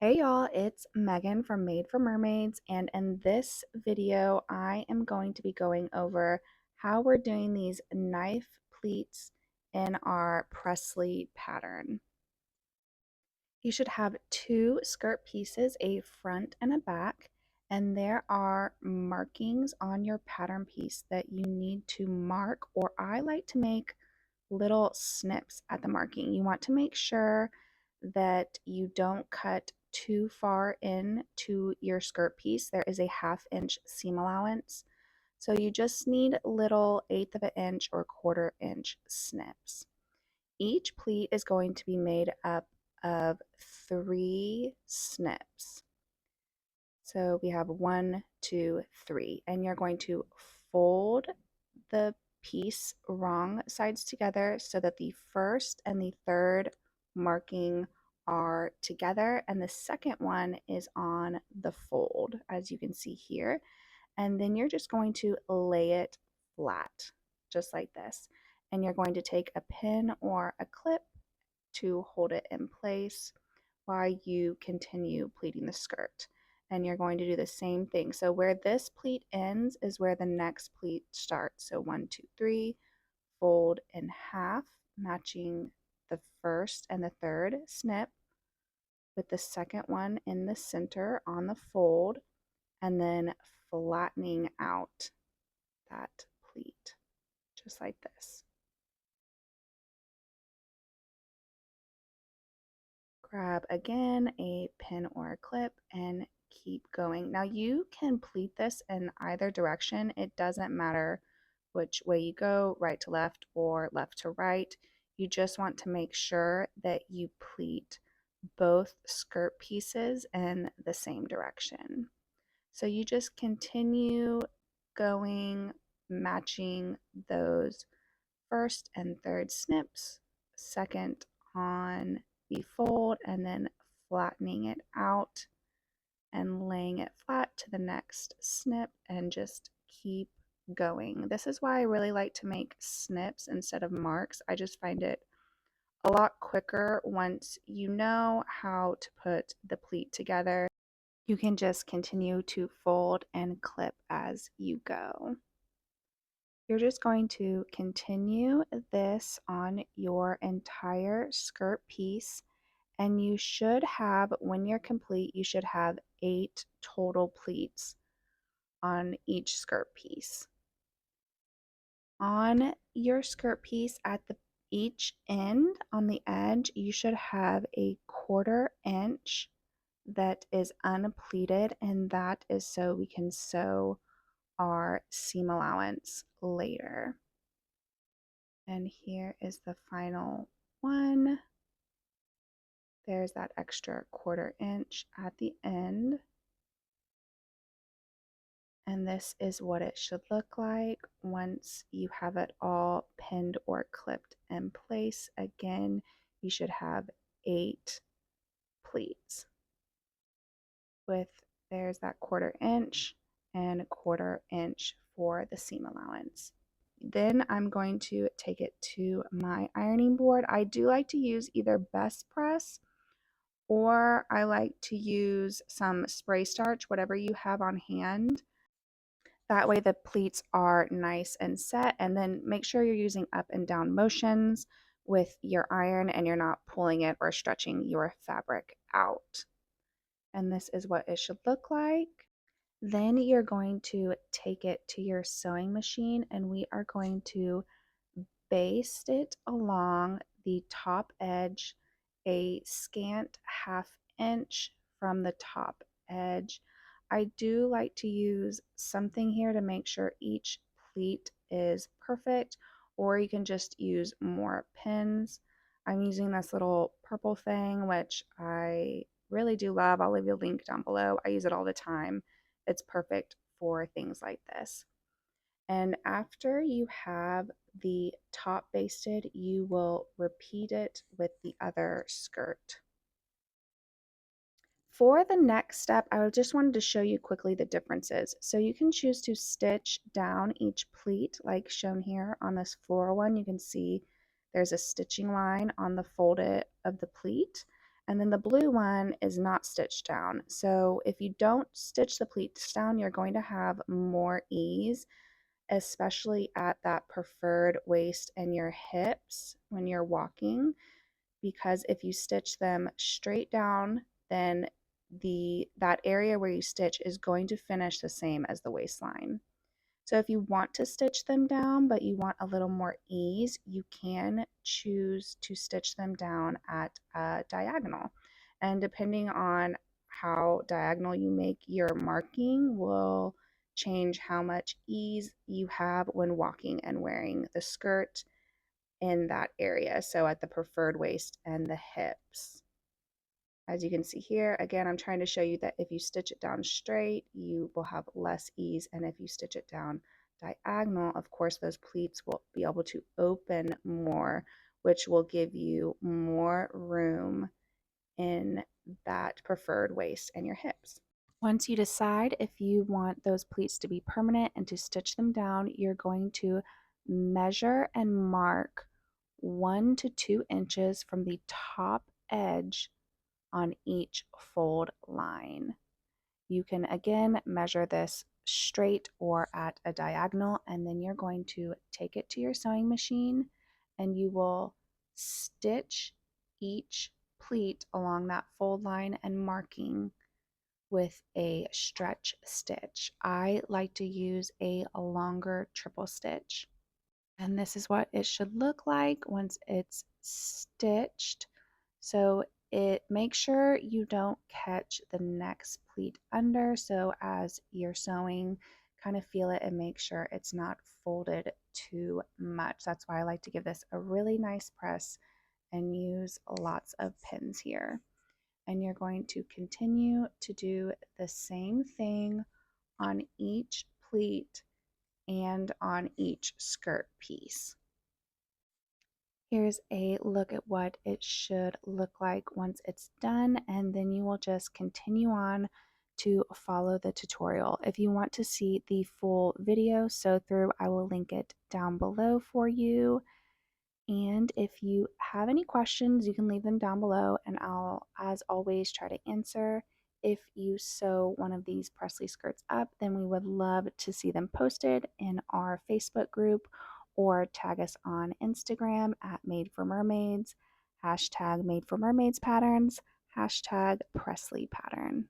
Hey y'all, it's Megan from Made for Mermaids, and in this video, I am going to be going over how we're doing these knife pleats in our Presley pattern. You should have two skirt pieces, a front and a back, and there are markings on your pattern piece that you need to mark, or I like to make little snips at the marking. You want to make sure that you don't cut too far in to your skirt piece. There is a 1/2 inch seam allowance. So you just need little 1/8 of an inch or 1/4 inch snips. Each pleat is going to be made up of 3 snips. So we have 1, 2, 3, and you're going to fold the piece wrong sides together so that the first and the third marking are together and the second one is on the fold, as you can see here. And then you're just going to lay it flat, just like this. And you're going to take a pin or a clip to hold it in place while you continue pleating the skirt. And you're going to do the same thing. So where this pleat ends is where the next pleat starts. So 1, 2, 3, fold in half, matching the first and the third snip with the second one in the center on the fold, and then flattening out that pleat, just like this. Grab again a pin or a clip and keep going. Now you can pleat this in either direction. It doesn't matter which way you go, right to left or left to right. You just want to make sure that you pleat both skirt pieces in the same direction. So you just continue going, matching those first and third snips, second on the fold, and then flattening it out and laying it flat to the next snip and just keep going. This is why I really like to make snips instead of marks. I just find it a lot quicker once you know how to put the pleat together. You can just continue to fold and clip as you go. You're just going to continue this on your entire skirt piece, and you should have, when you're complete, you should have 8 total pleats on each skirt piece. On your skirt piece at the each end on the edge, you should have a 1/4 inch that is unpleated, and that is so we can sew our seam allowance later. And here is the final one. There's that extra 1/4 inch at the end. And this is what it should look like once you have it all pinned or clipped in place. Again, you should have 8 pleats with, there's that 1/4 inch and 1/4 inch for the seam allowance. Then I'm going to take it to my ironing board. I do like to use either Best Press, or I like to use some spray starch, whatever you have on hand. That way the pleats are nice and set, and then make sure you're using up and down motions with your iron and you're not pulling it or stretching your fabric out. And this is what it should look like. Then you're going to take it to your sewing machine and we are going to baste it along the top edge a scant 1/2 inch from the top edge. I do like to use something here to make sure each pleat is perfect, or you can just use more pins. I'm using this little purple thing, which I really do love. I'll leave a link down below. I use it all the time. It's perfect for things like this. And after you have the top basted, you will repeat it with the other skirt. For the next step, I just wanted to show you quickly the differences. So you can choose to stitch down each pleat like shown here on this floral one. You can see there's a stitching line on the folded of the pleat. And then the blue one is not stitched down. So if you don't stitch the pleats down, you're going to have more ease, especially at that preferred waist and your hips when you're walking, because if you stitch them straight down, then that area where you stitch is going to finish the same as the waistline. So if you want to stitch them down, but you want a little more ease, you can choose to stitch them down at a diagonal. And depending on how diagonal you make your marking will change how much ease you have when walking and wearing the skirt in that area. So at the preferred waist and the hips. As you can see here, again, I'm trying to show you that if you stitch it down straight, you will have less ease. And if you stitch it down diagonal, of course, those pleats will be able to open more, which will give you more room in that preferred waist and your hips. Once you decide if you want those pleats to be permanent and to stitch them down, you're going to measure and mark 1 to 2 inches from the top edge on each fold line. You can again measure this straight or at a diagonal, and then you're going to take it to your sewing machine and you will stitch each pleat along that fold line and marking with a stretch stitch. I like to use a longer triple stitch. And this is what it should look like once it's stitched. So it make sure you don't catch the next pleat under. So as you're sewing, kind of feel it and make sure it's not folded too much. That's why I like to give this a really nice press and use lots of pins here. And you're going to continue to do the same thing on each pleat and on each skirt piece. Here's a look at what it should look like once it's done, and then you will just continue on to follow the tutorial. If you want to see the full video sew through, I will link it down below for you. And if you have any questions, you can leave them down below and I'll, as always, try to answer. If you sew one of these Presley skirts up, then we would love to see them posted in our Facebook group or tag us on Instagram at Made for Mermaids, hashtag Made for Mermaids Patterns, hashtag Presley Pattern.